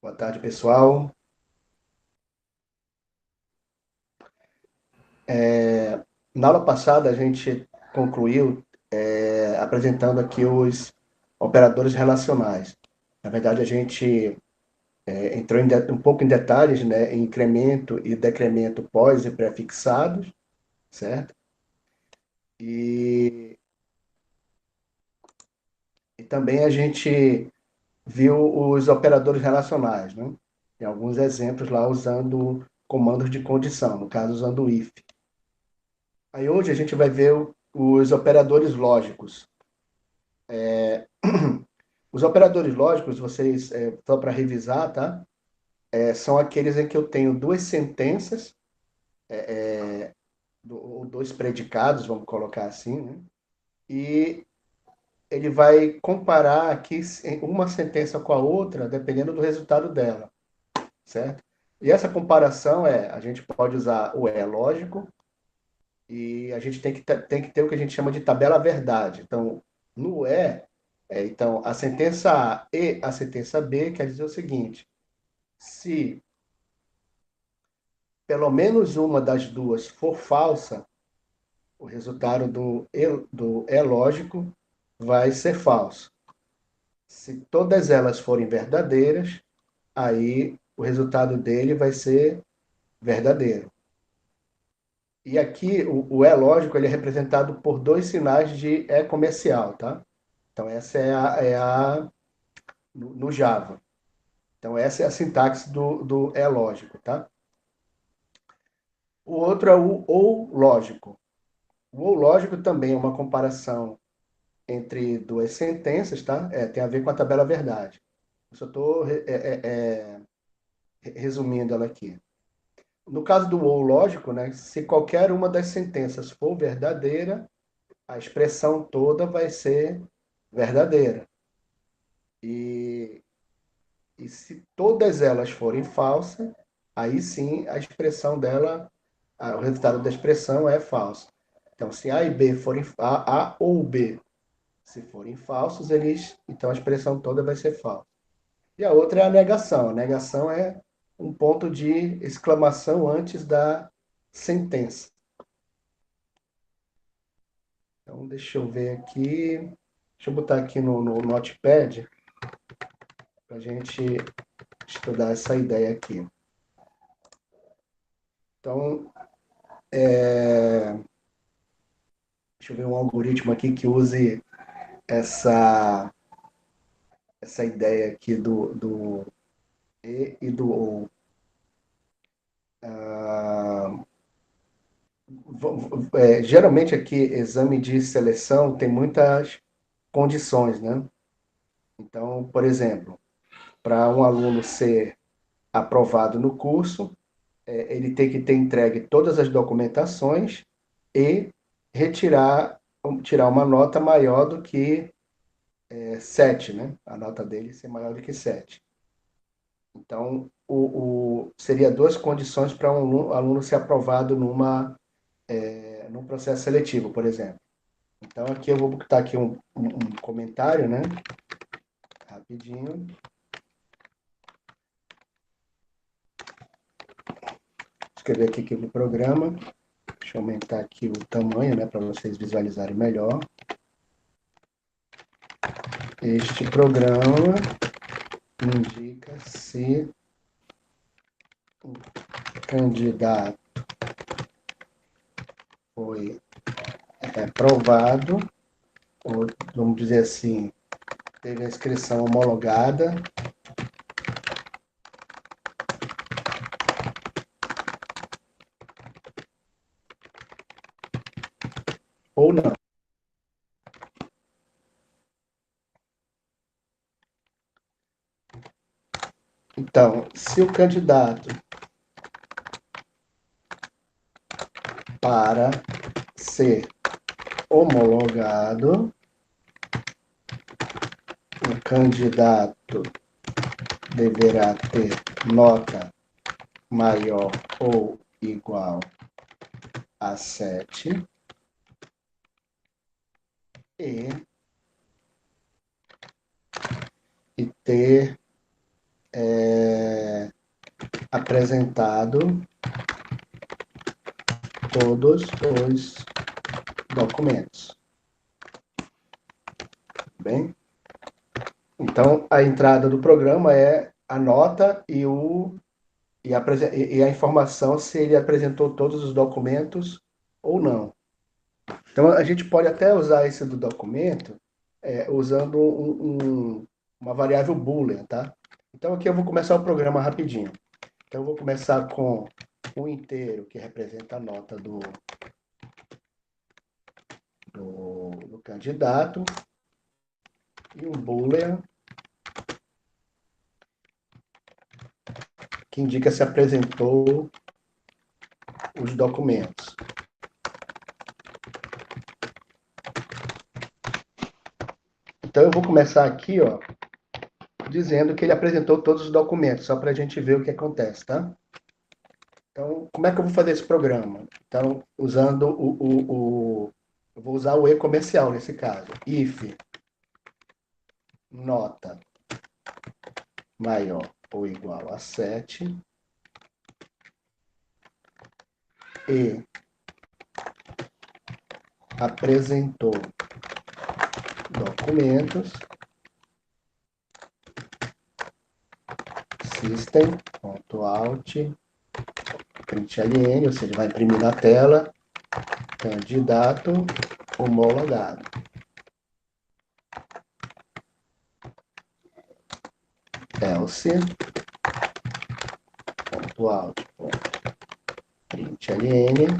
Boa tarde, pessoal. Na aula passada, a gente concluiu apresentando aqui os operadores relacionais. Na verdade, a gente entrou um pouco em detalhes, né, em incremento e decremento pós e prefixados, certo? E, e também a gente viu os operadores relacionais, né? Tem alguns exemplos lá usando comandos de condição, no caso usando o if. Aí hoje a gente vai ver os operadores lógicos. Os operadores lógicos, vocês, só para revisar, tá? São aqueles em que eu tenho duas sentenças, ou dois predicados, vamos colocar assim, né? E ele vai comparar aqui uma sentença com a outra, dependendo do resultado dela, certo? E essa comparação a gente pode usar o lógico, e a gente tem que ter o que a gente chama de tabela verdade. Então, no então, a sentença A e a sentença B quer dizer o seguinte: se pelo menos uma das duas for falsa, o resultado do E lógico vai ser falso. Se todas elas forem verdadeiras, aí o resultado dele vai ser verdadeiro. E aqui o E lógico ele é representado por dois sinais de E comercial, tá? Então essa no Java. Então essa é a sintaxe do E lógico, tá? O outro é o ou lógico. O ou lógico também é uma comparação entre duas sentenças, tá? Tem a ver com a tabela verdade. Eu só estou resumindo ela aqui. No caso do ou lógico, né, se qualquer uma das sentenças for verdadeira, a expressão toda vai ser verdadeira. E, e se todas elas forem falsas, aí sim a expressão dela, o resultado da expressão é falso. Então, se A e B forem A ou B, se forem falsos, então a expressão toda vai ser falsa. E a outra é a negação. A negação é um ponto de exclamação antes da sentença. Então, deixa eu ver aqui. Deixa eu botar aqui no Notepad para a gente estudar essa ideia aqui. Então, deixa eu ver um algoritmo aqui que use essa, essa ideia aqui do e do ou. Ah, geralmente aqui, exame de seleção tem muitas condições, né? Então, por exemplo, para um aluno ser aprovado no curso, ele tem que ter entregue todas as documentações e tirar uma nota maior do que 7, né? A nota dele ser maior do que 7. Então, seria duas condições para um aluno ser aprovado num processo seletivo, por exemplo. Então, aqui eu vou botar aqui um comentário, né? Rapidinho. Escrever aqui no programa. Deixa eu aumentar aqui o tamanho, né, para vocês visualizarem melhor. Este programa indica se o candidato foi aprovado, ou vamos dizer assim, teve a inscrição homologada ou não. Então, se o candidato para ser homologado, o candidato deverá ter nota maior ou igual a 7 e, e ter apresentado todos os documentos. Bem? Então, a entrada do programa é a nota e a informação se ele apresentou todos os documentos ou não. Então, a gente pode até usar esse do documento usando uma variável boolean, tá? Então, aqui eu vou começar o programa rapidinho. Então, eu vou começar com um inteiro, que representa a nota do candidato, e um boolean, que indica se apresentou os documentos. Então, eu vou começar aqui, ó, dizendo que ele apresentou todos os documentos, só para a gente ver o que acontece, tá? Então, como é que eu vou fazer esse programa? Então, usando eu vou usar o e-comercial nesse caso. If nota maior ou igual a 7 e apresentou documentos, system.out println, ou seja, vai imprimir na tela, candidato homologado. Else, .out, println,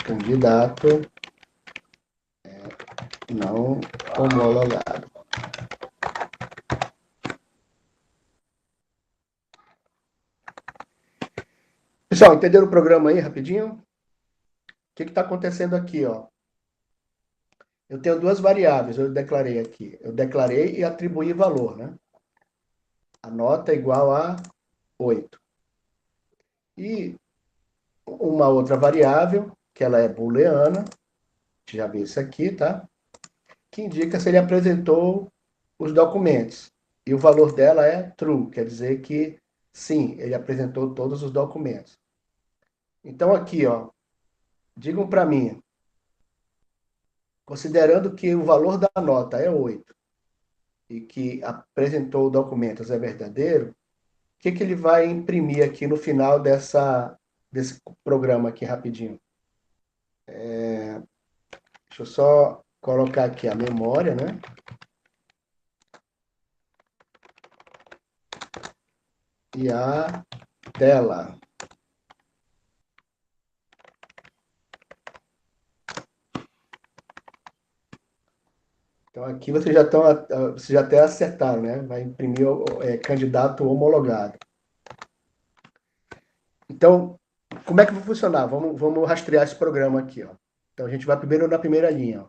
candidato não homologado. Pessoal, entenderam o programa aí rapidinho? O que está acontecendo aqui, ó? Eu tenho duas variáveis, eu declarei aqui. Eu declarei e atribuí valor, né? A nota é igual a 8. E uma outra variável, que ela é booleana, já vi isso aqui, tá? Que indica se ele apresentou os documentos. E o valor dela é true, quer dizer que sim, ele apresentou todos os documentos. Então aqui, ó, digam para mim, considerando que o valor da nota é 8 e que apresentou documentos é verdadeiro, o que ele vai imprimir aqui no final desse programa aqui rapidinho? Deixa eu só colocar aqui a memória, né? E a tela. Então aqui vocês já até acertaram, né? Vai imprimir candidato homologado. Então, como é que vai funcionar? Vamos rastrear esse programa aqui, ó. Então a gente vai primeiro na primeira linha, ó.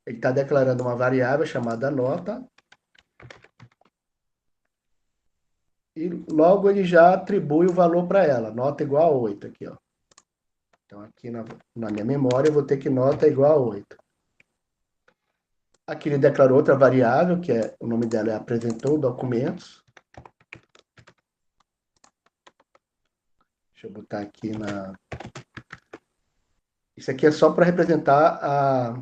Ele está declarando uma variável chamada nota e logo ele já atribui o valor para ela, nota igual a 8 aqui, ó. Então aqui na minha memória eu vou ter que nota igual a 8. Aqui ele declarou outra variável, que o nome dela é apresentou documentos. Deixa eu botar aqui na... Isso aqui é só para representar a...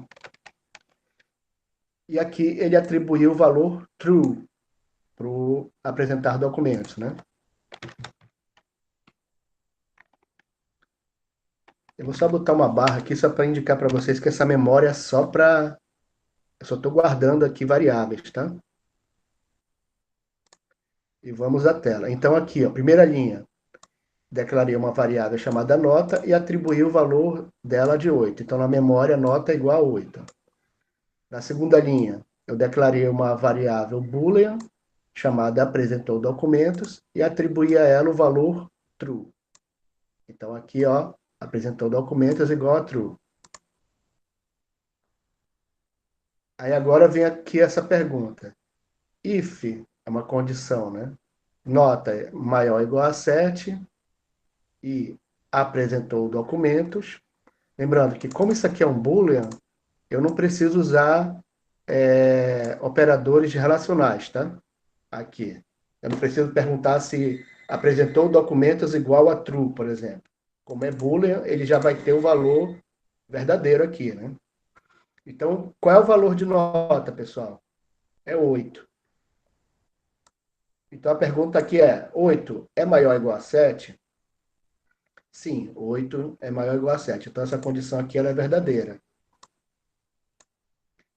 E aqui ele atribuiu o valor true para apresentar documentos, né? Eu vou só botar uma barra aqui só para indicar para vocês que essa memória é só para... Eu só estou guardando aqui variáveis, tá? E vamos à tela. Então aqui, ó, primeira linha. Declarei uma variável chamada nota e atribuí o valor dela de 8. Então, na memória, nota é igual a 8. Na segunda linha, eu declarei uma variável boolean chamada apresentou documentos e atribuí a ela o valor true. Então, aqui, ó, apresentou documentos igual a true. Aí agora vem aqui essa pergunta. If é uma condição, né? Nota é maior ou igual a 7 e apresentou documentos. Lembrando que como isso aqui é um boolean, eu não preciso usar operadores relacionais, tá? Aqui. Eu não preciso perguntar se apresentou documentos igual a true, por exemplo. Como é boolean, ele já vai ter o valor verdadeiro aqui, né? Então, qual é o valor de nota, pessoal? É 8. Então, a pergunta aqui é, 8 é maior ou igual a 7? Sim, 8 é maior ou igual a 7. Então, essa condição aqui ela é verdadeira.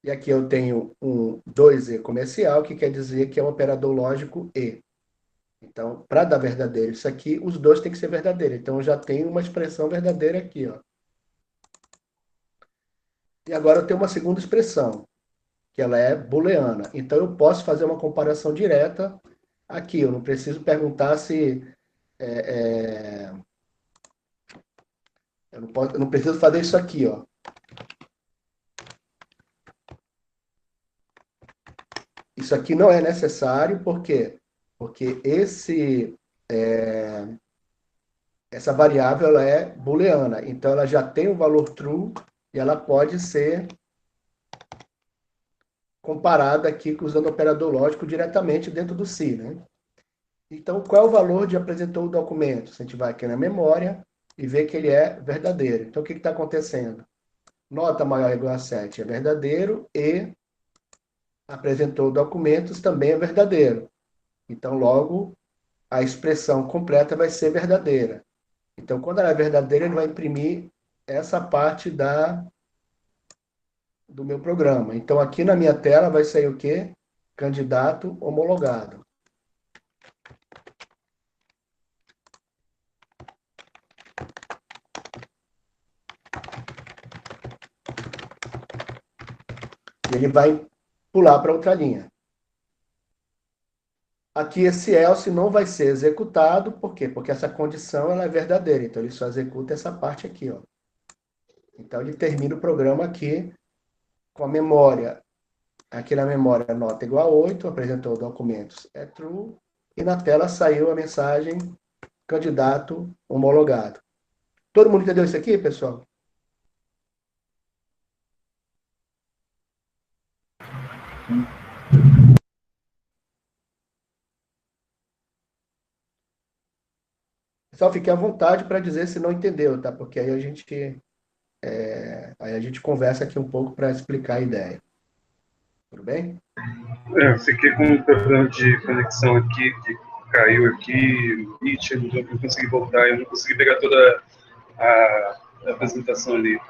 E aqui eu tenho um 2E comercial, que quer dizer que é um operador lógico E. Então, para dar verdadeiro isso aqui, os dois têm que ser verdadeiros. Então, eu já tenho uma expressão verdadeira aqui, ó. E agora eu tenho uma segunda expressão, que ela é booleana. Então, eu posso fazer uma comparação direta aqui. Eu não preciso perguntar se... eu não preciso fazer isso aqui, ó. Isso aqui não é necessário, por quê? Porque essa variável ela é booleana. Então, ela já tem o valor true e ela pode ser comparada aqui usando o operador lógico diretamente dentro do C, né? Então, qual é o valor de apresentou o documento? A gente vai aqui na memória e vê que ele é verdadeiro. Então, o que está acontecendo? Nota maior ou igual a 7 é verdadeiro e apresentou documentos também é verdadeiro. Então, logo, a expressão completa vai ser verdadeira. Então, quando ela é verdadeira, ele vai imprimir essa parte do meu programa. Então, aqui na minha tela vai sair o quê? Candidato homologado. E ele vai pular para outra linha. Aqui esse else não vai ser executado, por quê? Porque essa condição ela é verdadeira, então ele só executa essa parte aqui, ó. Então ele termina o programa aqui com a memória. Aqui na memória nota igual a 8, apresentou documentos é true, e na tela saiu a mensagem candidato homologado. Todo mundo entendeu isso aqui, pessoal? Pessoal, fique à vontade para dizer se não entendeu, tá? Porque aí a gente conversa aqui um pouco para explicar a ideia. Tudo bem? Eu fiquei com um problema de conexão aqui, que caiu aqui, Meet, eu não consegui voltar, eu não consegui pegar toda a apresentação ali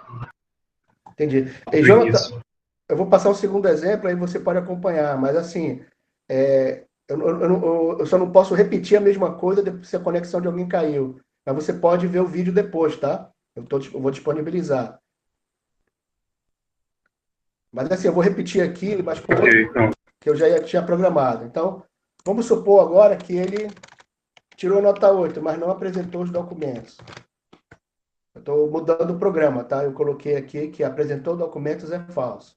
Entendi. E, do Jonathan, início. eu vou passar um segundo exemplo, aí você pode acompanhar, mas assim, eu só não posso repetir a mesma coisa se a conexão de alguém caiu. Mas você pode ver o vídeo depois, tá? Eu vou disponibilizar. Mas assim, eu vou repetir aqui, mas com Ok, outro então, que eu já tinha programado. Então, vamos supor agora que ele tirou nota 8, mas não apresentou os documentos. Eu estou mudando o programa, tá? Eu coloquei aqui que apresentou documentos é falso.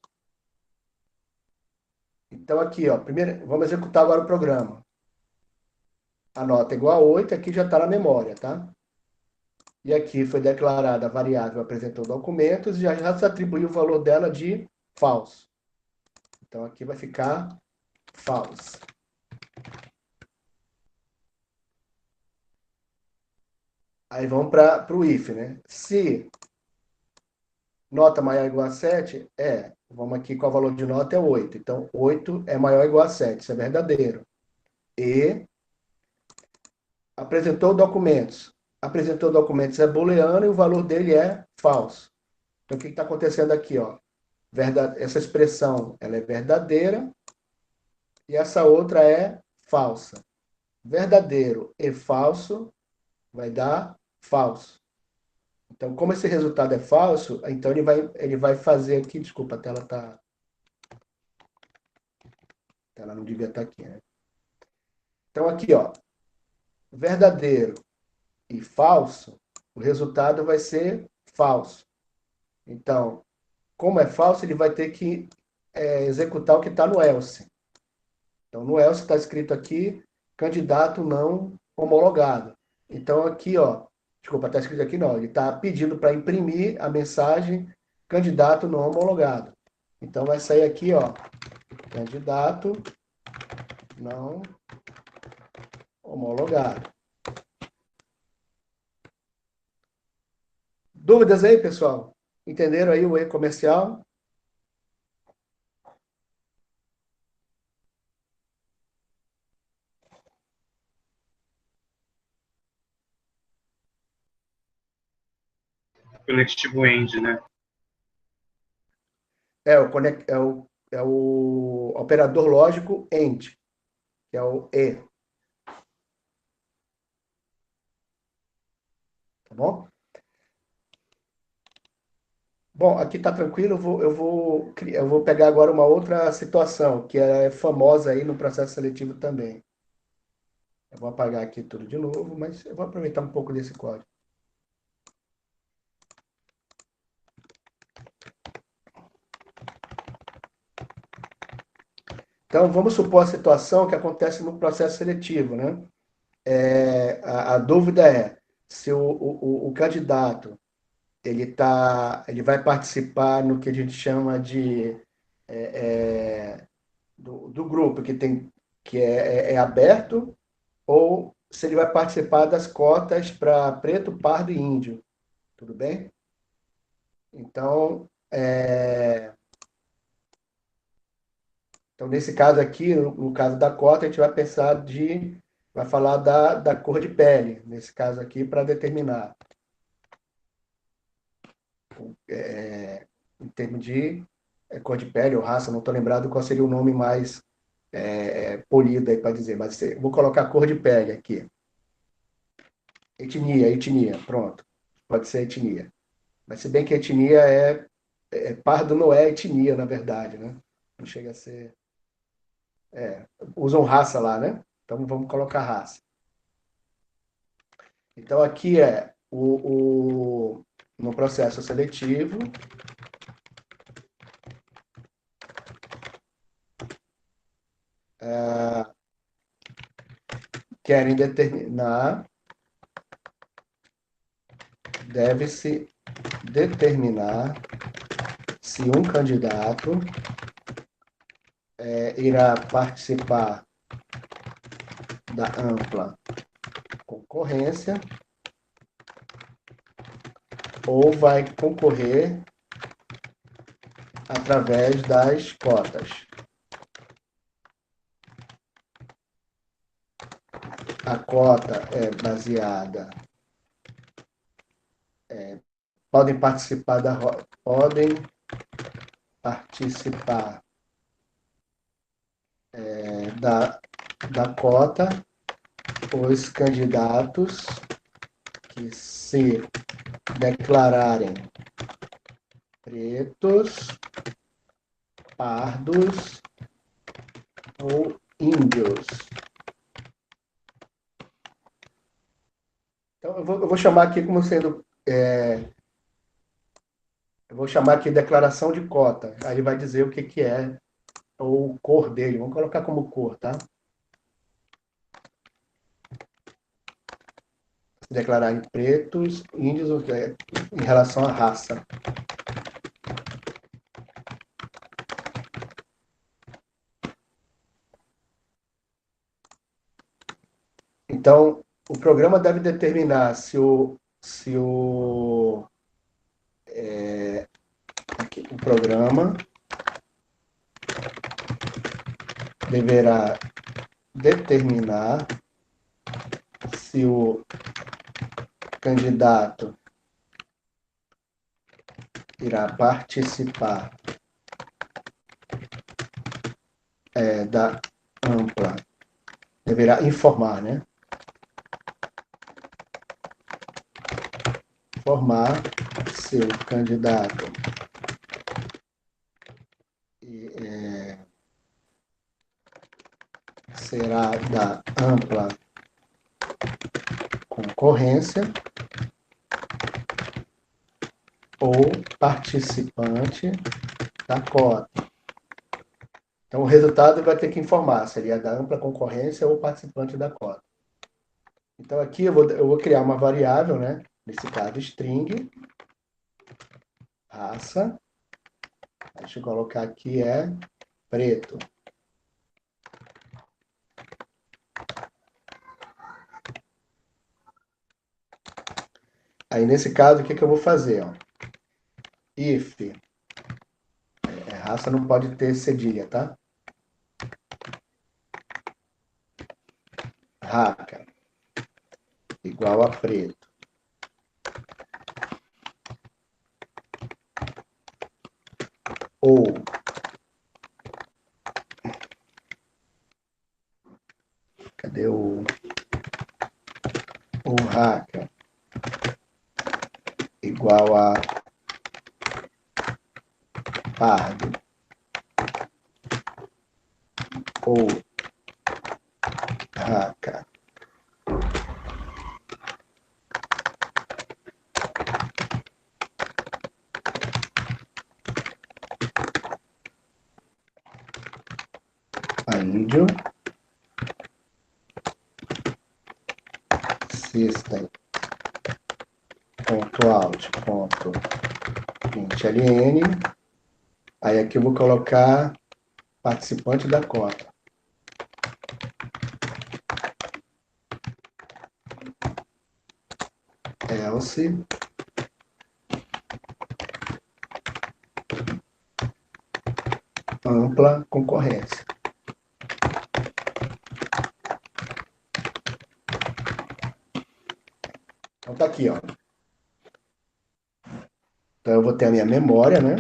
Então, aqui, ó, primeiro, vamos executar agora o programa. A nota é igual a 8, aqui já está na memória, tá? E aqui foi declarada a variável apresentou documentos e já se atribuiu o valor dela de falso. Então, aqui vai ficar false. Aí vamos para o if, né? Se nota maior ou igual a 7, vamos aqui com o valor de nota é 8. Então, 8 é maior ou igual a 7, isso é verdadeiro. E apresentou documentos. Apresentou documentos é booleano e o valor dele é falso. Então, o que está acontecendo aqui? Ó? Essa expressão ela é verdadeira e essa outra é falsa. Verdadeiro e falso vai dar falso. Então, como esse resultado é falso, então ele vai fazer aqui, desculpa, a tela não devia estar aqui, né? Então, aqui, ó, verdadeiro e falso, o resultado vai ser falso. Então, como é falso, ele vai ter que executar o que está no else. Então, no else está escrito aqui, candidato não homologado. Então, aqui, ó, desculpa, está escrito aqui não, ele está pedindo para imprimir a mensagem candidato não homologado. Então, vai sair aqui, ó, candidato não homologado. Dúvidas aí, pessoal? Entenderam aí o e-comercial? Conectivo End, né? É o operador lógico AND, que é o E, tá bom? Bom, aqui está tranquilo, eu vou pegar agora uma outra situação, que é famosa aí no processo seletivo também. Eu vou apagar aqui tudo de novo, mas eu vou aproveitar um pouco desse código. Então, vamos supor a situação que acontece no processo seletivo, né? A dúvida é se o candidato ele vai participar no que a gente chama de do grupo que é aberto, ou se ele vai participar das cotas para preto, pardo e índio, tudo bem? Então, nesse caso aqui, no caso da cota, a gente vai falar da cor de pele, nesse caso aqui, para determinar, em termos de cor de pele ou raça, não estou lembrado qual seria o nome mais polido aí para dizer, mas vou colocar cor de pele aqui. Etnia, pronto. Pode ser etnia. Mas se bem que etnia pardo não é etnia, na verdade, né? Não chega a ser. Usam raça lá, né? Então vamos colocar raça. Então aqui no processo seletivo, querem determinar, deve-se determinar se um candidato irá participar da ampla concorrência ou vai concorrer através das cotas. A cota é baseada, podem participar da cota os candidatos que se declararem pretos, pardos ou índios. Então, eu vou chamar aqui como sendo. Eu vou chamar aqui declaração de cota. Aí ele vai dizer o que, que é, ou cor dele. Vamos colocar como cor, tá? Se declarar em pretos, índios, em relação à raça. Então, o programa deve determinar o programa deverá determinar se o candidato irá participar da ampla, deverá informar, né? Informar se o candidato será da ampla concorrência ou participante da cota. Então, o resultado vai ter que informar se ele é da ampla concorrência ou participante da cota. Então, aqui eu vou criar uma variável, né? Nesse caso, string, raça. Deixa eu colocar aqui, preto. Aí, nesse caso, o que eu vou fazer? Ó? If, raça não pode ter cedilha, tá? Raca, igual a preto. Ou, cadê o raca? Igual a pardo. Ou raca. A índio. System. Ponto out. Ponto println. Aí aqui eu vou colocar participante da cota. Else ampla concorrência. Então tá aqui, ó. Então eu vou ter a minha memória, né?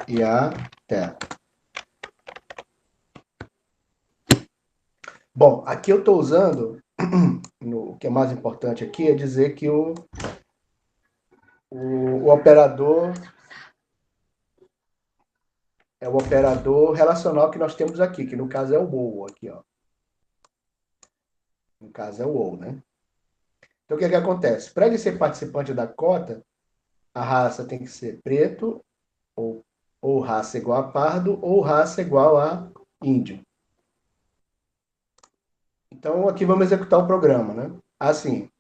E a tela. Bom, aqui eu estou usando, o que é mais importante aqui é dizer que o operador é o operador relacional que nós temos aqui, que no caso é o ou aqui, ó. No caso é o ou, né? Então o que é que acontece? Para ele ser participante da cota, a raça tem que ser preto, ou raça igual a pardo, ou raça igual a índio. Então aqui vamos executar o programa, né? Assim,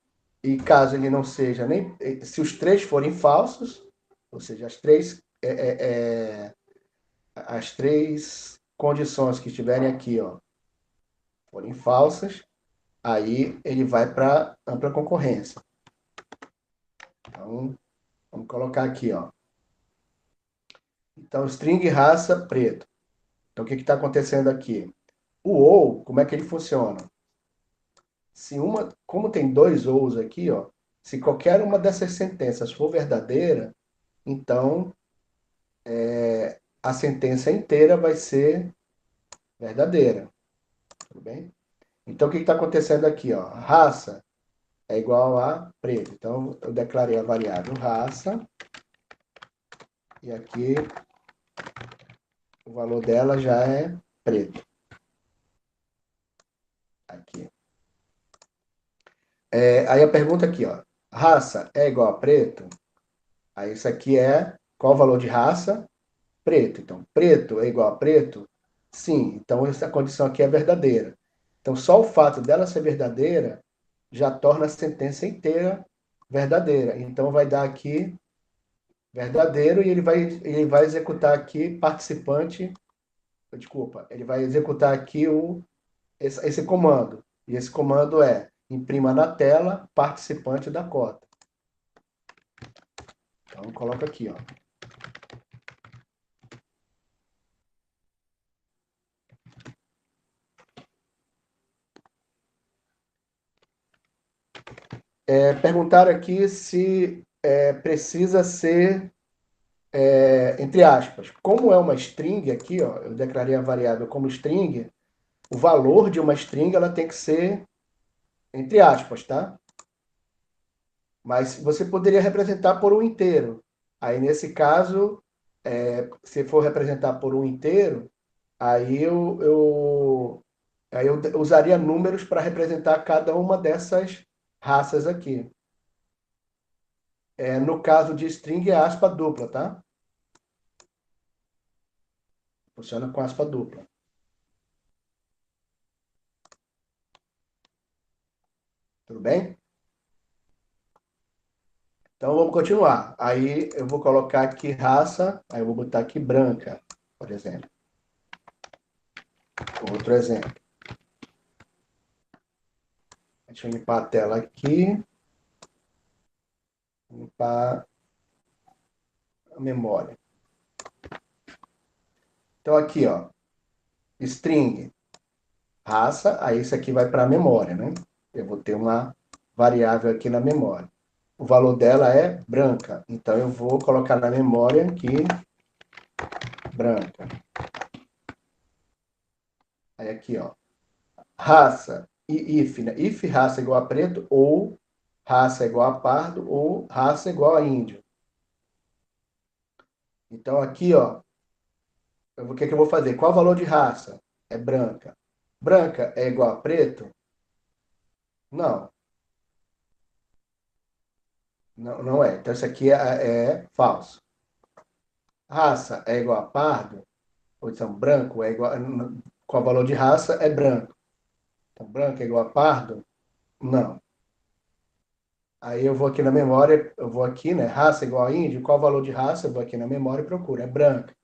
e caso ele não seja nem... Se os três forem falsos, ou seja, as três condições que estiverem aqui, ó, forem falsas, aí ele vai para ampla concorrência. Então, vamos colocar aqui, ó. Então, string raça preto. Então, o que está acontecendo aqui? O ou, como é que ele funciona? Como tem dois ous aqui, ó, se qualquer uma dessas sentenças for verdadeira, então a sentença inteira vai ser verdadeira. Tudo bem? Então, o que está acontecendo aqui? Ó? Raça é igual a preto. Então, eu declarei a variável raça. E aqui, o valor dela já é preto. Aqui. Aí a pergunta aqui, ó. Raça é igual a preto? Aí isso aqui é qual o valor de raça? Preto. Então, preto é igual a preto? Sim. Então, essa condição aqui é verdadeira. Então, só o fato dela ser verdadeira já torna a sentença inteira verdadeira. Então, vai dar aqui verdadeiro e ele vai executar aqui participante. Desculpa, ele vai executar aqui esse comando. E esse comando é imprima na tela participante da cota. Então, coloca aqui, ó. Perguntaram aqui se precisa ser entre aspas. Como é uma string aqui, ó, eu declarei a variável como string, o valor de uma string ela tem que ser entre aspas, tá? Mas você poderia representar por um inteiro. Aí, nesse caso, se for representar por um inteiro, aí eu usaria números para representar cada uma dessas raças aqui. No caso de string, é aspa dupla, tá? Funciona com aspa dupla. Tudo bem? Então, vamos continuar. Aí, eu vou colocar aqui raça, aí eu vou botar aqui branca, por exemplo. Outro exemplo. Deixa eu limpar a tela aqui. Limpar a memória. Então, aqui, ó. String, raça, aí isso aqui vai para a memória, né? Eu vou ter uma variável aqui na memória. O valor dela é branca, então eu vou colocar na memória aqui, branca. Aí aqui, ó, raça e if, né? If raça igual a preto, ou raça igual a pardo, ou raça igual a índio. Então aqui, ó, o que que eu vou fazer? Qual o valor de raça? É branca. Branca é igual a preto? Não, não é. Então isso aqui é falso. Raça é igual a pardo? Ou então branco é igual... Qual o valor de raça? É branco. Então branco é igual a pardo? Não. Aí eu vou aqui na memória, eu vou aqui, né? Raça igual a índio. Qual o valor de raça? Eu vou aqui na memória e procuro. É branca.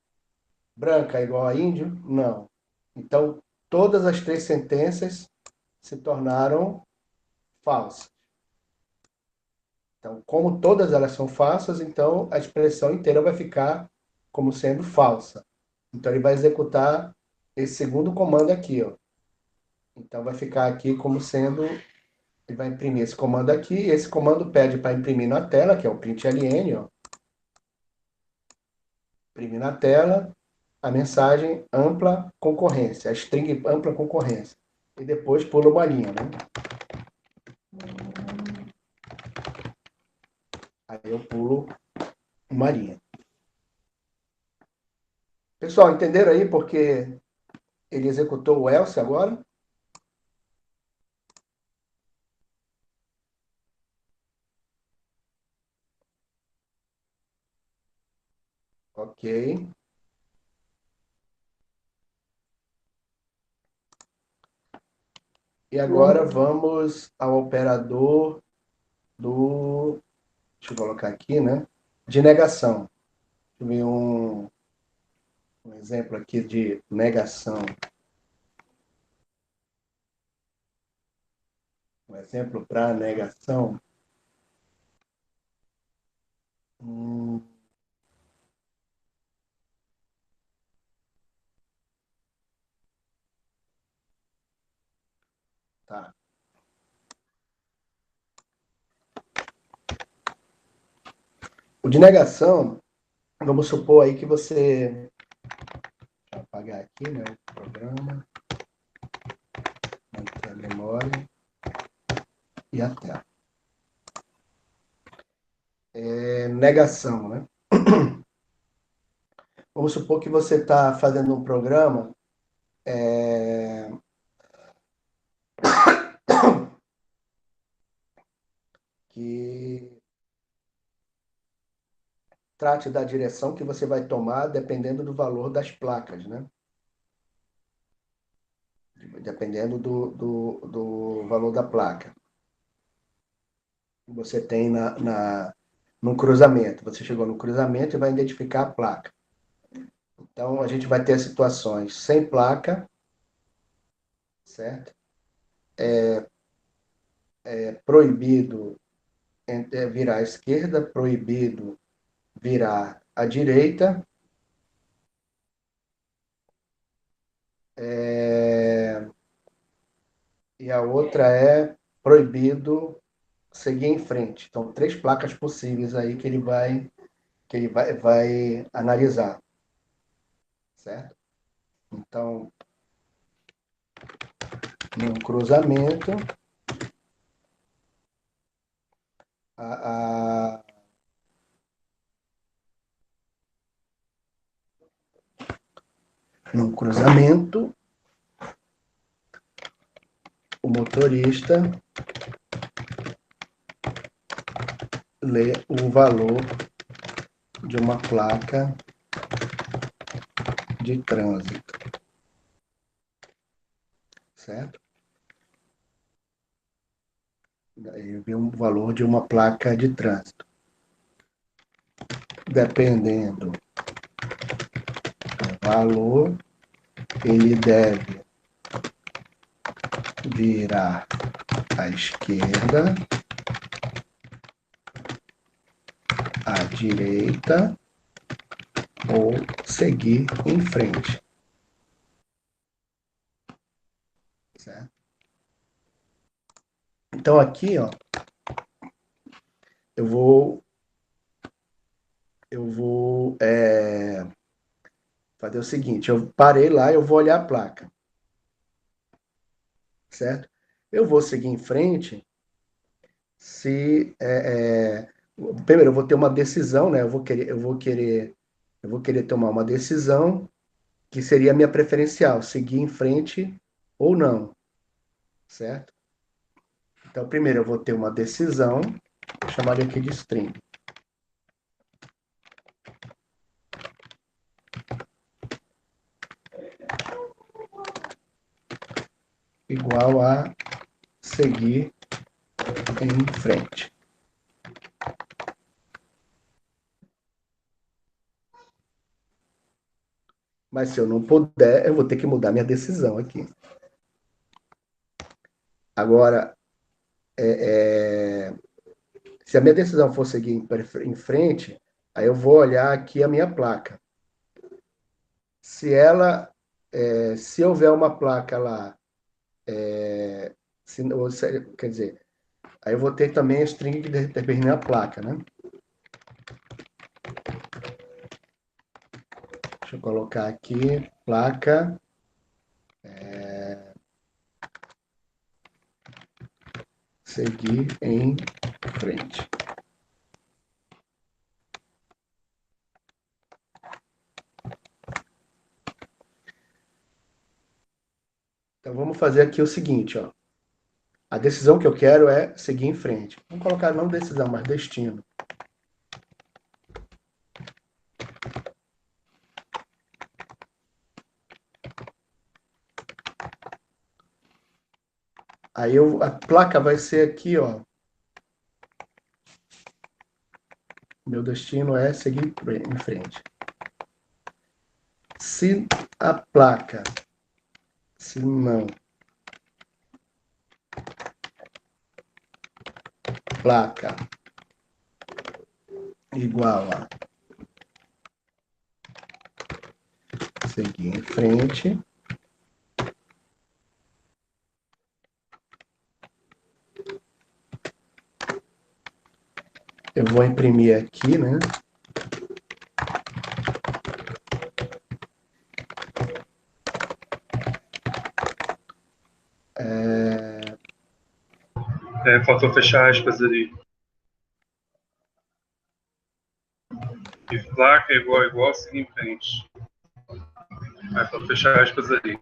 Branca é igual a índio? Não. Então, todas as três sentenças se tornaram falsas. Então, como todas elas são falsas, então a expressão inteira vai ficar como sendo falsa. Então, ele vai executar esse segundo comando aqui, ó. Então, vai ficar aqui como sendo... Ele vai imprimir esse comando aqui. Esse comando pede para imprimir na tela, que é o println, ó. Imprimir na tela a mensagem ampla concorrência, a string ampla concorrência. E depois pula uma linha, né? Aí eu pulo uma linha. Pessoal, entenderam aí porque ele executou o else agora? Ok. E agora vamos ao operador do... Deixa eu colocar aqui, né? De negação. Deixa eu ver um exemplo aqui de negação. Um exemplo para negação. Hum, tá. O de negação, vamos supor aí que você... Deixa eu apagar aqui, né? O programa. Manter a memória. E a tela. Negação, né? Vamos supor que você está fazendo um programa que trate da direção que você vai tomar dependendo do valor das placas, né? Dependendo do valor da placa. Você tem no cruzamento. Você chegou no cruzamento e vai identificar a placa. Então, a gente vai ter situações sem placa, certo? Proibido virar à esquerda, proibido virar à direita. E a outra é proibido seguir em frente. Então, três placas possíveis aí que ele vai analisar, certo? Então, no cruzamento, a, a, no cruzamento, o motorista lê o valor de uma placa de trânsito, certo? Daí vê o valor de uma placa de trânsito. Dependendo do valor, ele deve virar à esquerda, à direita ou seguir em frente. Certo? Então aqui, ó, eu vou fazer o seguinte, eu parei lá, eu vou olhar a placa, certo? Eu vou seguir em frente se primeiro eu vou ter uma decisão, né? Eu vou querer tomar uma decisão que seria a minha preferencial, seguir em frente ou não, certo? Então, primeiro eu vou ter uma decisão, vou chamar aqui de string, igual a seguir em frente. Mas se eu não puder, eu vou ter que mudar minha decisão aqui. Agora, se a minha decisão for seguir em frente, aí eu vou olhar aqui a minha placa. Se ela, se houver uma placa lá, quer dizer, aí eu vou ter também a string que determina a placa, né? Deixa eu colocar aqui, placa, seguir em frente. Então vamos fazer aqui o seguinte, ó. A decisão que eu quero é seguir em frente. Vamos colocar não decisão, mas destino. Aí a placa vai ser aqui, ó. Meu destino é seguir em frente. Se a placa, se não, placa igual a seguir em frente, eu vou imprimir aqui, né? Faltou fechar aspas ali. E placa igual, seguir em frente. Faltou fechar aspas ali.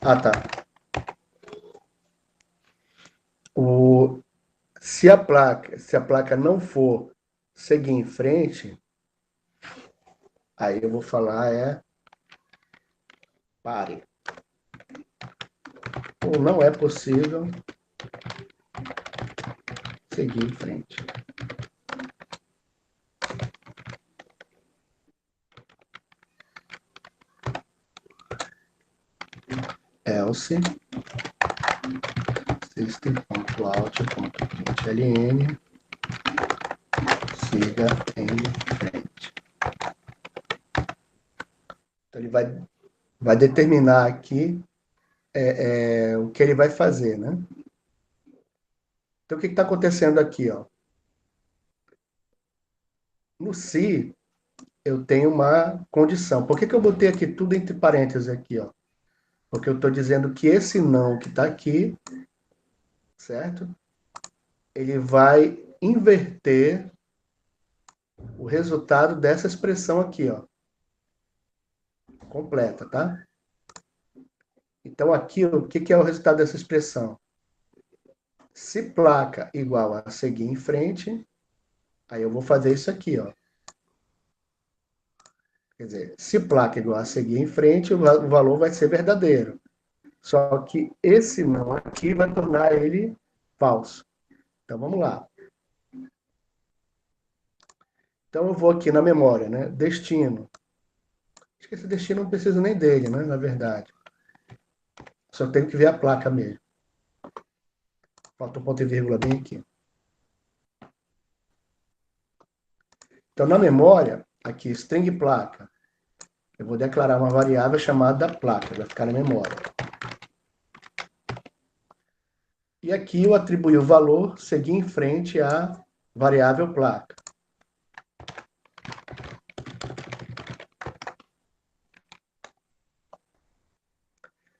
Ah, tá. Se a placa não for seguir em frente, aí eu vou falar pare. Ou não é possível seguir em frente. Else system.out.println siga em frente. Então ele vai determinar aqui o que ele vai fazer, né? Então o que está acontecendo aqui, ó? No se eu tenho uma condição. Por que eu botei aqui tudo entre parênteses aqui, ó? Porque eu estou dizendo que esse não que está aqui, certo? Ele vai inverter o resultado dessa expressão aqui, ó. Completa, tá? Então aqui, o que é o resultado dessa expressão? Se placa igual a seguir em frente, aí eu vou fazer isso aqui, ó. Quer dizer, se placa igual a seguir em frente, o valor vai ser verdadeiro. Só que esse não aqui vai tornar ele falso. Então vamos lá. Então eu vou aqui na memória, né? Destino. Acho que esse destino não precisa nem dele, né? Na verdade. Só tenho que ver a placa mesmo. Falta um ponto e vírgula bem aqui. Então, na memória, aqui, string placa, eu vou declarar uma variável chamada placa, vai ficar na memória. E aqui eu atribuí o valor, segui em frente à variável placa.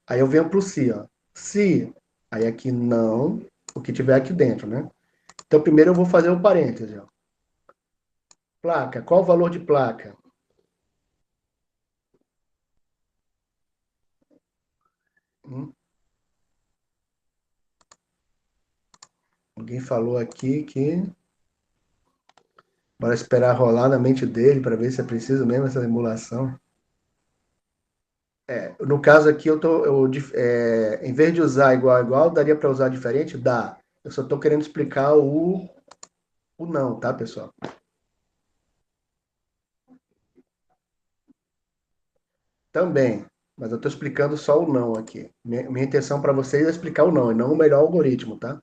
Aí eu venho para o se, ó. Se, aí aqui não, o que tiver aqui dentro, né? Então, primeiro eu vou fazer o parêntese, ó. Placa, qual o valor de placa? Alguém falou aqui que... Bora esperar rolar na mente dele para ver se é preciso mesmo essa emulação. No caso aqui, em vez de usar igual a igual, daria para usar diferente? Dá. Eu só estou querendo explicar o não, tá, pessoal? Também. Mas eu estou explicando só o não aqui. Minha intenção para vocês é explicar o não, e não o melhor algoritmo, tá?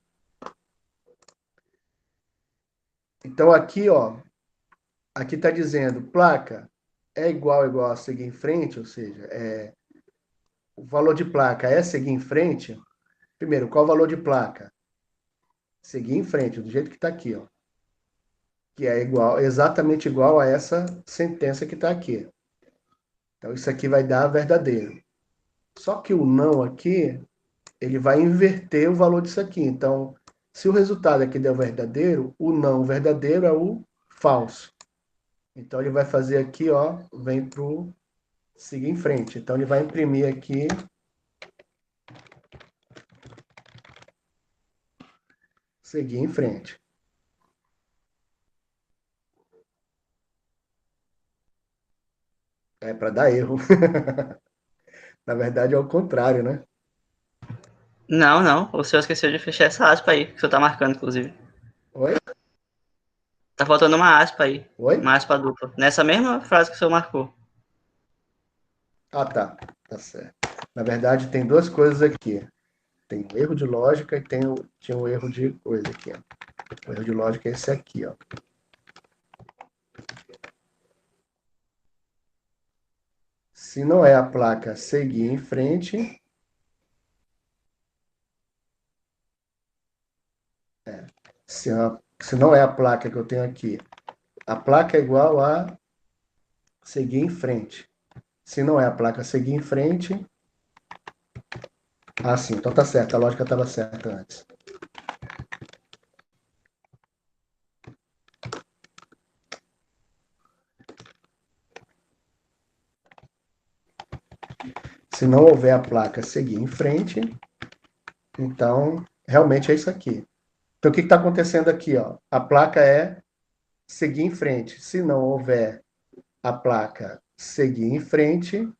Então aqui, ó, aqui está dizendo placa é igual a seguir em frente, ou seja, o valor de placa é seguir em frente. Primeiro, qual o valor de placa? Seguir em frente, do jeito que está aqui, ó. Que é igual, exatamente igual a essa sentença que está aqui. Então, isso aqui vai dar verdadeiro. Só que o não aqui, ele vai inverter o valor disso aqui. Então, se o resultado aqui der verdadeiro, o não verdadeiro é o falso. Então, ele vai fazer aqui, ó, vem para o seguir em frente. Então, ele vai imprimir aqui seguir em frente. É para dar erro. Na verdade, é o contrário, né? Não, não. O senhor esqueceu de fechar essa aspa aí, que o senhor tá marcando, inclusive. Oi? Tá faltando uma aspa aí. Oi? Uma aspa dupla. Nessa mesma frase que o senhor marcou. Ah, tá. Tá certo. Na verdade, tem duas coisas aqui. Tem o erro de lógica e tinha um erro de coisa aqui, ó. O erro de lógica é esse aqui, ó. Se não é a placa seguir em frente, se não é a placa que eu tenho aqui, a placa é igual a seguir em frente. Se não é a placa seguir em frente, ah, sim, então tá certo, a lógica estava certa antes. Se não houver a placa seguir em frente, então realmente é isso aqui. Então o que está acontecendo aqui, ó? A placa é seguir em frente. Se não houver a placa seguir em frente,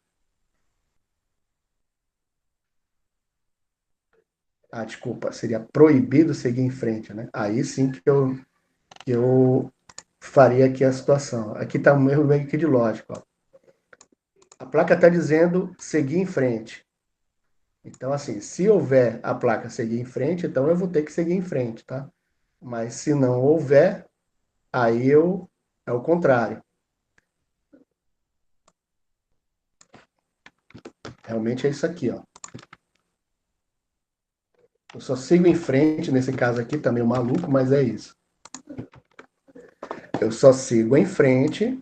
desculpa, seria proibido seguir em frente, né? Aí sim que eu faria aqui a situação. Aqui está um erro meio que de lógica, ó. A placa está dizendo seguir em frente. Então, assim, se houver a placa seguir em frente, então eu vou ter que seguir em frente, tá? Mas se não houver, aí é o contrário. Realmente é isso aqui, ó. Eu só sigo em frente, nesse caso aqui, tá meio maluco, mas é isso. Eu só sigo em frente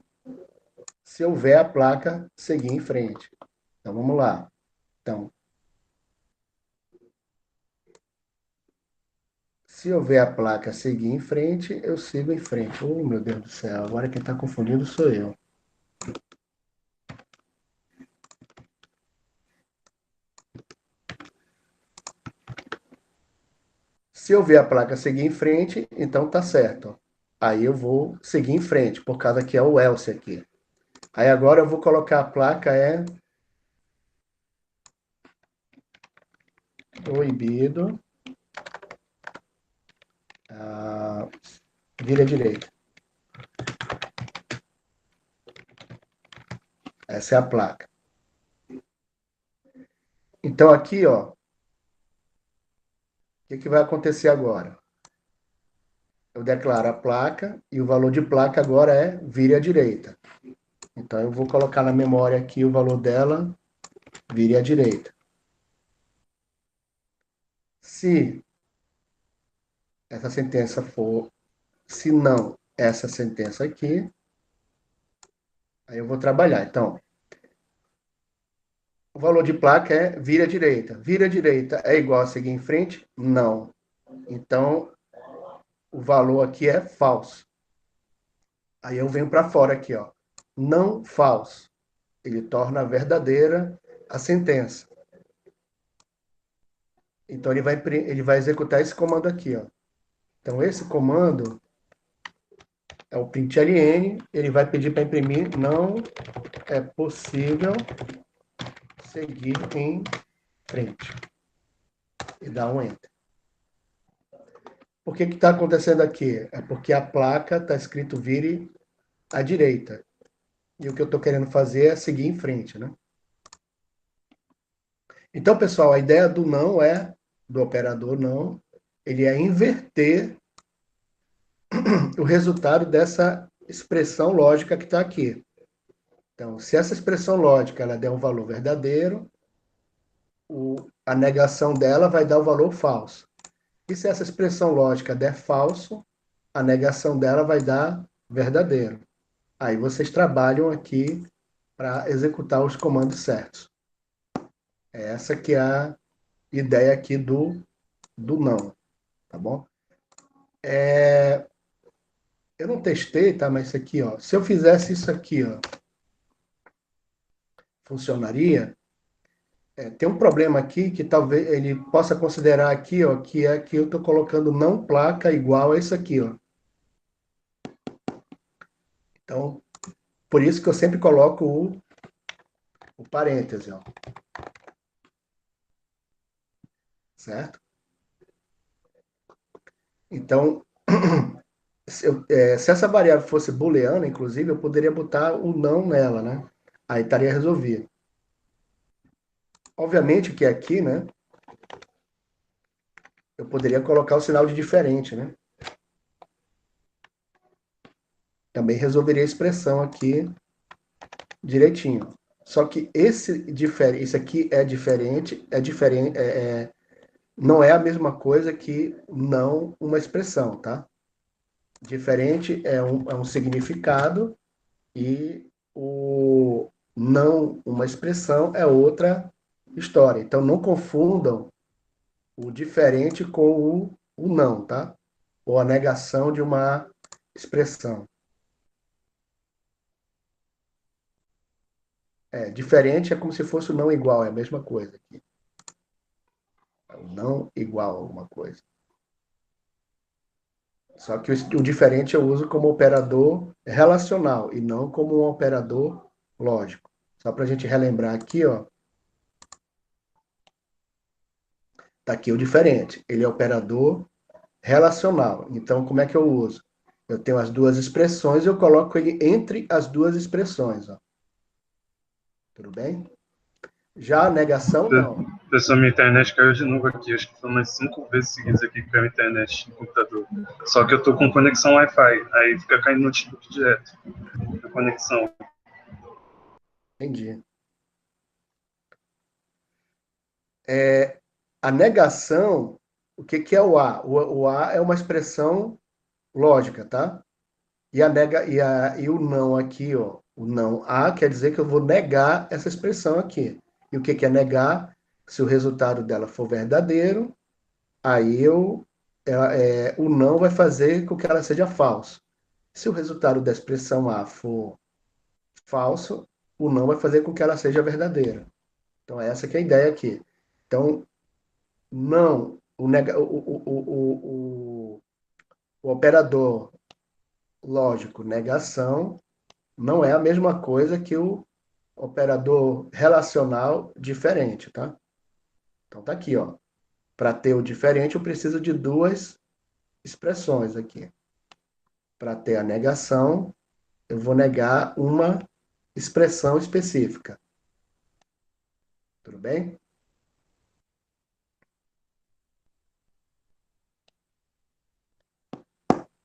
se houver a placa seguir em frente. Então, vamos lá. Então, se houver a placa seguir em frente, eu sigo em frente. Oh, meu Deus do céu, agora quem está confundindo sou eu. Se houver a placa seguir em frente, então tá certo. Aí eu vou seguir em frente, por causa que é o else aqui. Aí agora eu vou colocar a placa proibido. Vira à direita. Essa é a placa. Então aqui, ó, que vai acontecer agora? Eu declaro a placa e o valor de placa agora é vire à direita. Então, eu vou colocar na memória aqui o valor dela, vire à direita. Se essa sentença for, se não, essa sentença aqui, aí eu vou trabalhar. Então, o valor de placa é vire à direita. Vire à direita é igual a seguir em frente? Não. Então, o valor aqui é falso. Aí eu venho para fora aqui, ó. Não falso. Ele torna verdadeira a sentença. Então, ele vai executar esse comando aqui, ó. Então, esse comando é o println, ele vai pedir para imprimir, não é possível seguir em frente. E dá um Enter. Por que está acontecendo aqui? É porque a placa está escrito vire à direita. E o que eu estou querendo fazer é seguir em frente, né? Então, pessoal, a ideia do não é, do operador não, ele é inverter o resultado dessa expressão lógica que está aqui. Então, se essa expressão lógica ela der um valor verdadeiro, a negação dela vai dar o valor falso. E se essa expressão lógica der falso, a negação dela vai dar verdadeiro. Aí vocês trabalham aqui para executar os comandos certos. Essa que é a ideia aqui do não, tá bom? Eu não testei, tá? Mas isso aqui, ó. Se eu fizesse isso aqui, ó, funcionaria? Tem um problema aqui que talvez ele possa considerar aqui, ó, que é que eu estou colocando não placa igual a isso aqui, ó. Então, por isso que eu sempre coloco o parêntese, ó. Certo? Então, se essa variável fosse booleana, inclusive, eu poderia botar o não nela, né? Aí estaria resolvido. Obviamente que aqui, né, eu poderia colocar o sinal de diferente, né? Também resolveria a expressão aqui direitinho. Só que isso aqui é diferente, não é a mesma coisa que não uma expressão, tá? Diferente é um significado e o não uma expressão é outra história. Então, não confundam o diferente com o não, tá? Ou a negação de uma expressão. Diferente é como se fosse o não igual, é a mesma coisa aqui. É o não igual a alguma coisa. Só que o diferente eu uso como operador relacional e não como um operador lógico. Só para a gente relembrar aqui, ó. Tá aqui o diferente. Ele é operador relacional. Então, como é que eu uso? Eu tenho as duas expressões e eu coloco ele entre as duas expressões, ó. Tudo bem? Já a negação, não. Pessoal, minha internet caiu de novo aqui. Acho que foi umas 5 vezes seguidas aqui que caiu a internet no computador. Só que eu tô com conexão Wi-Fi. Aí fica caindo no notebook direto. A conexão. Entendi. A negação, o que é o A? O A é uma expressão lógica, tá? E o não aqui, ó. O não A quer dizer que eu vou negar essa expressão aqui. E o que é negar? Se o resultado dela for verdadeiro, aí o não vai fazer com que ela seja falso. Se o resultado da expressão A for falso, o não vai fazer com que ela seja verdadeira. Então, essa que é a ideia aqui. Então, não, o operador lógico, negação, não é a mesma coisa que o operador relacional diferente, tá? Então, tá aqui, ó. Para ter o diferente, eu preciso de duas expressões aqui. Para ter a negação, eu vou negar uma expressão específica. Tudo bem?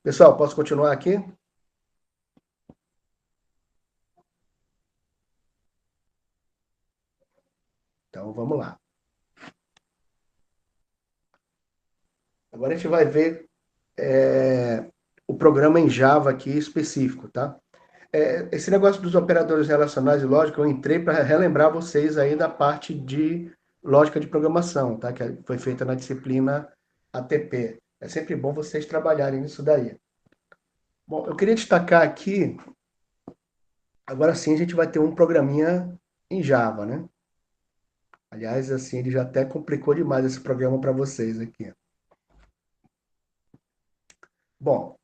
Pessoal, posso continuar aqui? Então, vamos lá. Agora a gente vai ver o programa em Java aqui específico, tá? Esse negócio dos operadores relacionais e lógica, eu entrei para relembrar vocês aí da parte de lógica de programação, tá? Que foi feita na disciplina ATP. É sempre bom vocês trabalharem nisso daí. Bom, eu queria destacar aqui, agora sim a gente vai ter um programinha em Java, né? Aliás, assim, ele já até complicou demais esse programa para vocês aqui. Bom,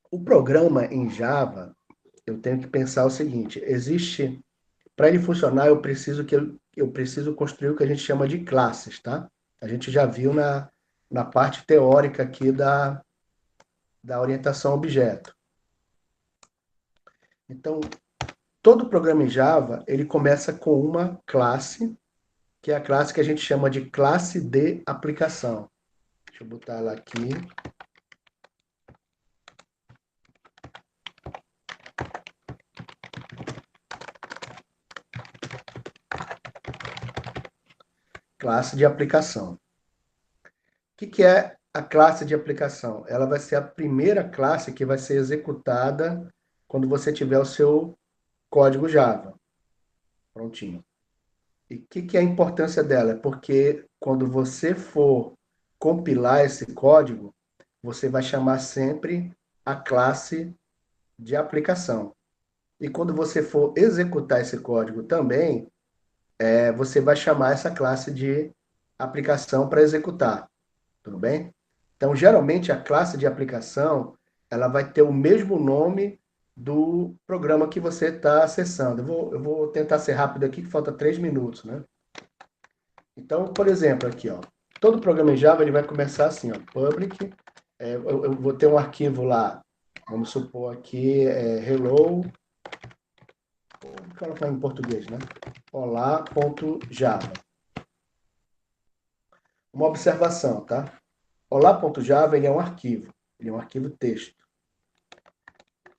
o programa em Java, eu tenho que pensar o seguinte: existe, para ele funcionar, eu preciso construir o que a gente chama de classes, tá? A gente já viu na parte teórica aqui da orientação a objeto. Então, todo programa em Java, ele começa com uma classe, que é a classe que a gente chama de classe de aplicação. Deixa eu botar ela aqui. Classe de aplicação. O que é a classe de aplicação? Ela vai ser a primeira classe que vai ser executada quando você tiver o seu código Java. Prontinho. E o que é a importância dela? É porque quando você for compilar esse código, você vai chamar sempre a classe de aplicação. E quando você for executar esse código também, você vai chamar essa classe de aplicação para executar. Tudo bem? Então, geralmente, a classe de aplicação ela vai ter o mesmo nome do programa que você está acessando. Eu vou tentar ser rápido aqui, que falta 3 minutos, né? Então, por exemplo, aqui, ó, todo programa em Java ele vai começar assim, ó, public, eu vou ter um arquivo lá, vamos supor aqui, hello, vou colocar em português, né? Olá.java. Uma observação, tá? Olá.java ele é um arquivo texto.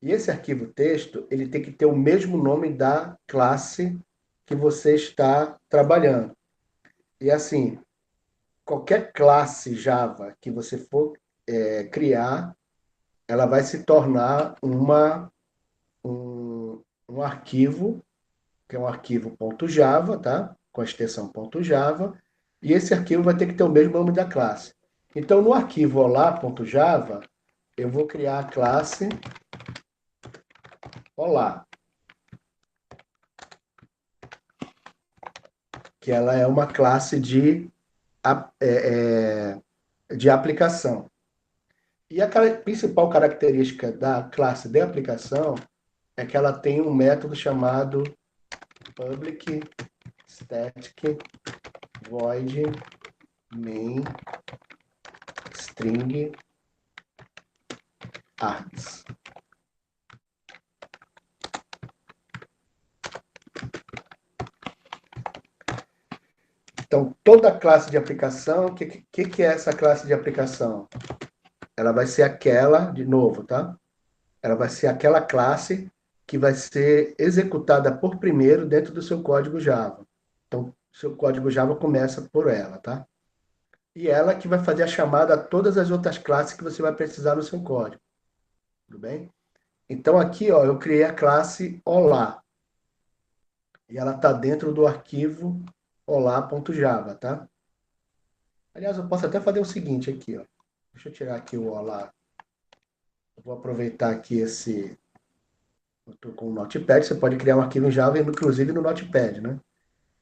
E esse arquivo texto, ele tem que ter o mesmo nome da classe que você está trabalhando. E assim, qualquer classe Java que você for criar, ela vai se tornar um arquivo, que é um arquivo .java, tá? Com a extensão .java, e esse arquivo vai ter que ter o mesmo nome da classe. Então, no arquivo olá.java, eu vou criar a classe olá, que ela é uma classe de aplicação. E a principal característica da classe de aplicação é que ela tem um método chamado public static void main string args. Então, toda classe de aplicação, o que é essa classe de aplicação? Ela vai ser aquela, de novo, tá? Ela vai ser aquela classe que vai ser executada por primeiro dentro do seu código Java. Então, seu código Java começa por ela, tá? E ela que vai fazer a chamada a todas as outras classes que você vai precisar no seu código. Tudo bem? Então, aqui, ó, eu criei a classe Olá. E ela está dentro do arquivo olá.java, tá? Aliás, eu posso até fazer o seguinte aqui, ó. Deixa eu tirar aqui o Olá. Eu vou aproveitar aqui esse... Eu estou com o Notepad, você pode criar um arquivo em Java, inclusive no Notepad, né?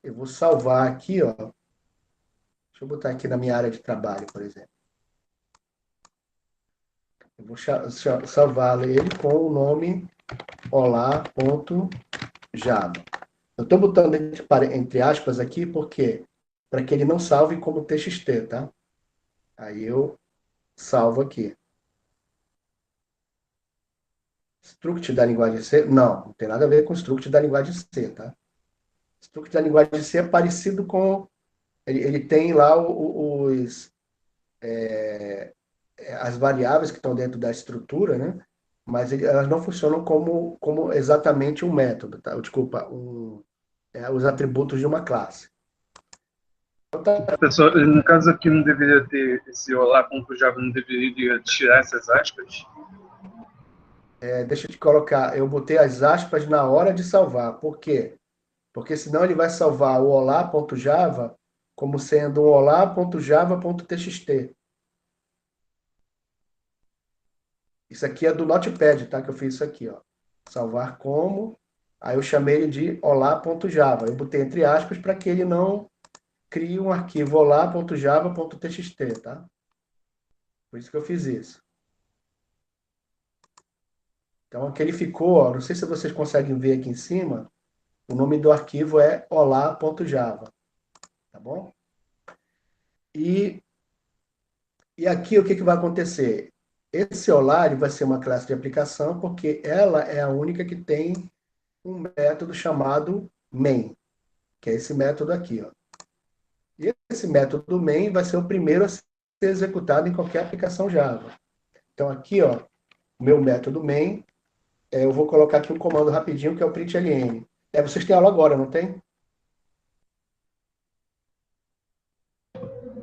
Eu vou salvar aqui, ó. Deixa eu botar aqui na minha área de trabalho, por exemplo. Eu vou salvar ele com o nome olá.java. Eu estou botando entre aspas aqui porque para que ele não salve como TXT, tá? Aí eu salvo aqui. Struct da linguagem C? Não tem nada a ver com struct da linguagem C, tá? Struct da linguagem C é parecido com... Ele tem lá os as variáveis que estão dentro da estrutura, né? Mas elas não funcionam como exatamente um método, tá? Desculpa, os atributos de uma classe. Pessoal, no caso aqui não deveria ter esse olá.java, não deveria tirar essas aspas? Deixa eu te colocar, eu botei as aspas na hora de salvar. Por quê? Porque senão ele vai salvar o olá.java como sendo um olá.java.txt. Isso aqui é do Notepad, tá? Que eu fiz isso aqui, ó. Salvar como. Aí eu chamei ele de olá.java. Eu botei entre aspas para que ele não crie um arquivo olá.java.txt, tá? Por isso que eu fiz isso. Então aqui ele ficou, ó, não sei se vocês conseguem ver aqui em cima, o nome do arquivo é olá.java, tá bom? E, e aqui o que, que vai acontecer? Esse olá ele vai ser uma classe de aplicação porque ela é a única que tem um método chamado main, que é esse método aqui, ó. E esse método main vai ser o primeiro a ser executado em qualquer aplicação Java. Então aqui, ó, o meu método main, eu vou colocar aqui um comando rapidinho que é o println. Vocês têm aula agora, não tem?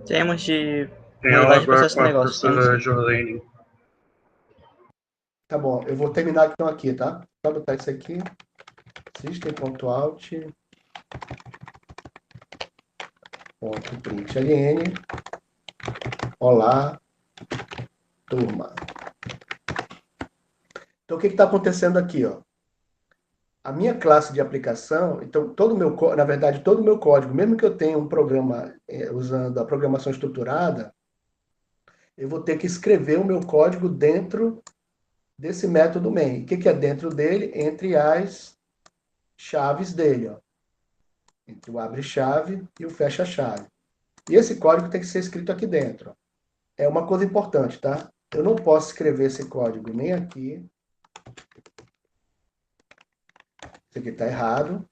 Temos de Tem aula modalidade de agora processo com de a negócio. Temos professora sim. Jorlene. Tá bom, eu vou terminar então aqui, tá? Só botar isso aqui, system.out, .println, olá, turma. Então o que está acontecendo aqui, ó? A minha classe de aplicação, então todo o meu, na verdade, todo o meu código, mesmo que eu tenha um programa usando a programação estruturada, eu vou ter que escrever o meu código dentro desse método main. O que é dentro dele? Entre as chaves dele, ó. Entre o abre-chave e o fecha-chave. E esse código tem que ser escrito aqui dentro. É uma coisa importante, tá? Eu não posso escrever esse código nem aqui. Isso aqui está errado.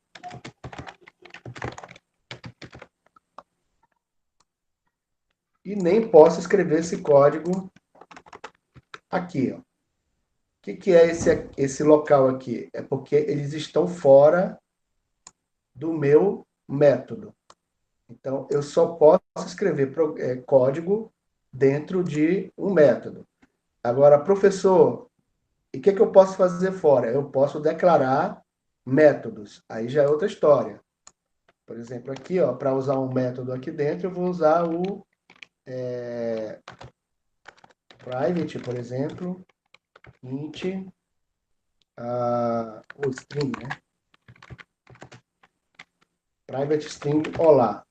E nem posso escrever esse código aqui, ó. O que é esse local aqui? É porque eles estão fora do meu método. Então, eu só posso escrever código dentro de um método. Agora, professor, e o que eu posso fazer fora? Eu posso declarar métodos. Aí já é outra história. Por exemplo, aqui, ó, para usar um método aqui dentro, eu vou usar o private, por exemplo, int, o string, né? Private string olá.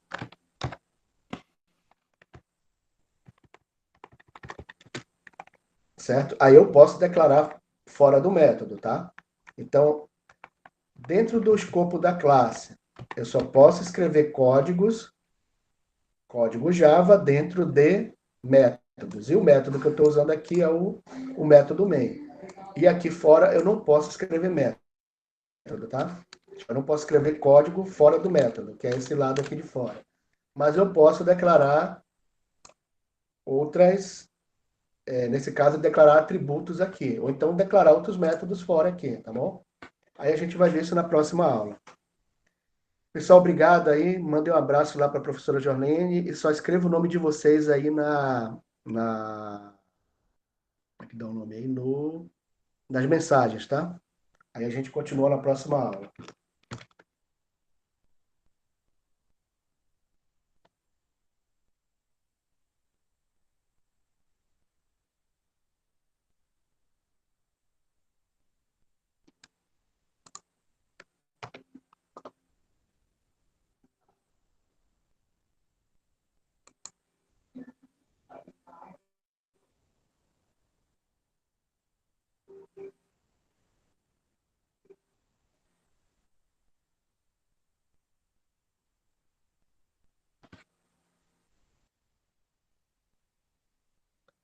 Certo? Aí eu posso declarar fora do método, tá? Então, dentro do escopo da classe, eu só posso escrever código Java dentro de métodos. E o método que eu estou usando aqui é o método main. E aqui fora eu não posso escrever método, tá? Eu não posso escrever código fora do método, que é esse lado aqui de fora. Mas eu posso declarar outras, nesse caso, declarar atributos aqui. Ou então declarar outros métodos fora aqui, tá bom? Aí a gente vai ver isso na próxima aula. Pessoal, obrigado aí. Mandei um abraço lá para a professora Jorlene e só escreva o nome de vocês aí aqui dá o nome aí, nas mensagens, tá? Aí a gente continua na próxima aula.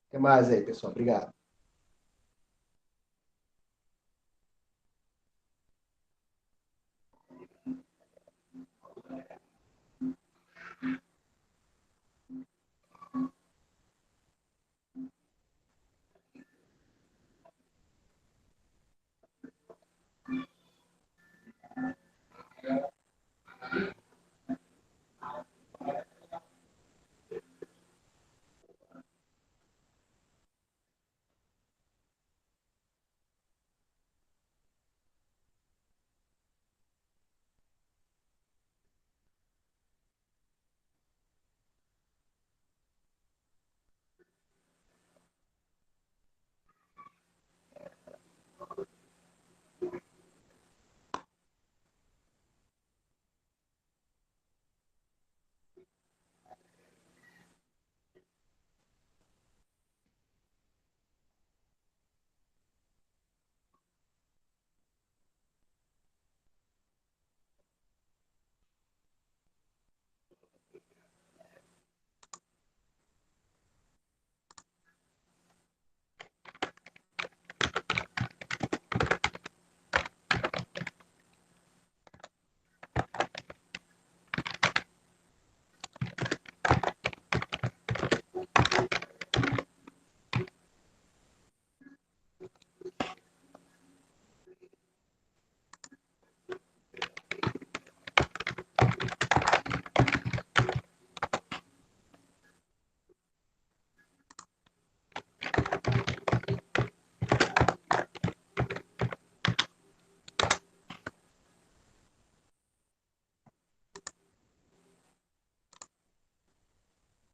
Até mais aí, pessoal. Obrigado.